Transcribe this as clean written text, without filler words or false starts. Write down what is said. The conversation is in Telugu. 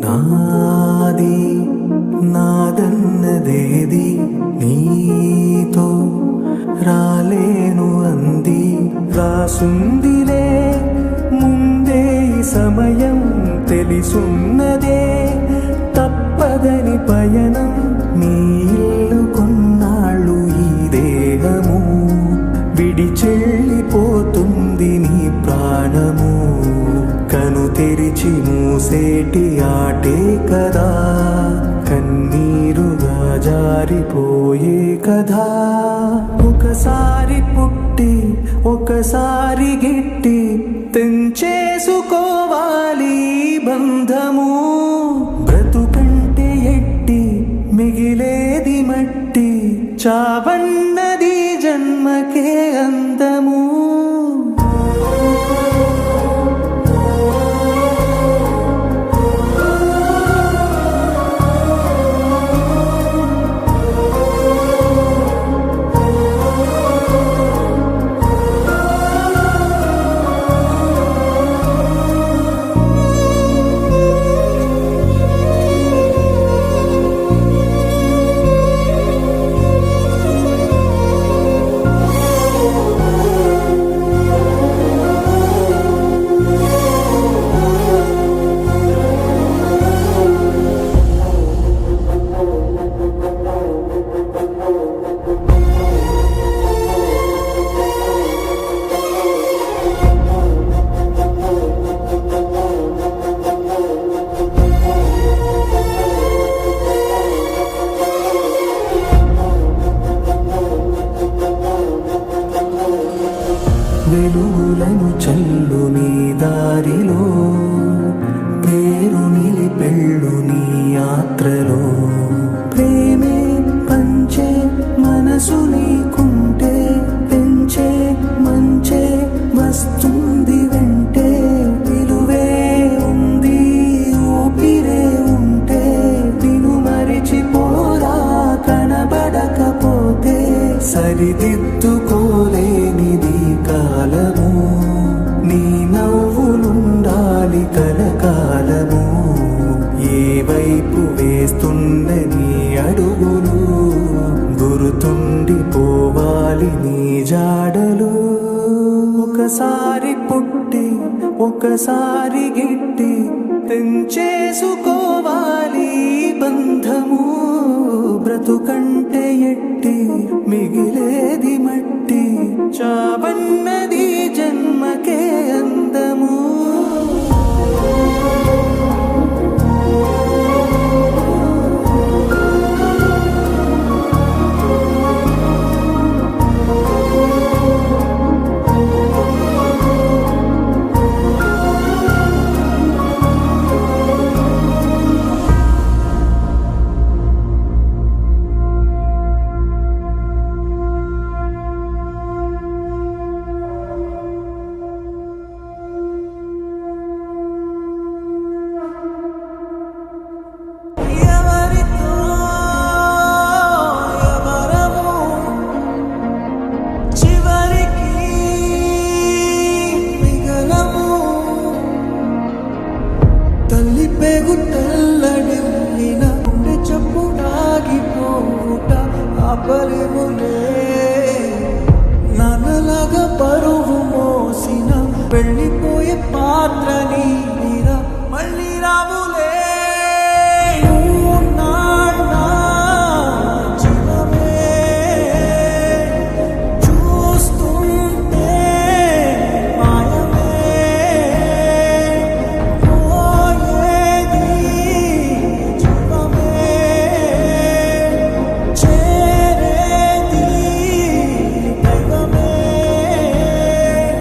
నాది నాదన్నదేది నీతో రాలేను అంది రాసుందిలే ముందే సమయం తెలిసున్నదే తప్పదని పయనం నీ ఇల్లు కొన్నాళ్ళు ఈ దేహము విడిచెళ్ళిపోతుంది నీ ప్రాణము కను తెరిచి మూసేటి ఆటే కదా కన్నీరుగా జారిపోయే కదా ఒకసారి పుట్టి ఒకసారి గిట్టి తెంచేసుకోవాలి బంధము బ్రతుకంటే ఎట్టి మిగిలేది మట్టి చావన్నది జన్మకే అందము వెలుగులను చల్లు నీ దారిలో పేరు నిలిపెళ్ళు నీ యాత్రలో ప్రేమే పంచే మనసు నీకుంటే పెంచే మంచే వస్తుంది వెంటే విలువే ఉంది ఊపిరే ఉంటే నిన్ను మరిచిపోరా కనబడకపోతే సరిదిద్దుకోలేనిది కాలము నీ నవ్వులుండాలి కలకాలము ఏ వైపు వేస్తున్న నీ అడుగులు గుర్తుండిపోవాలి నీ జాడలు ఒకసారి పుట్టి ఒకసారి గిట్టి తెంచేసుకోవాలి బంధము బ్రతుకంటే ఎట్టి మిగిలేది మట్టి చావన్నది జన్మకే అందము పేగు తెల్లడిల్లిన గుండె చప్పుడాగిపోవుట ఆపలేములే నాన్నలాగా పరువు మోసిన వెళ్ళిపోయే పాత్రని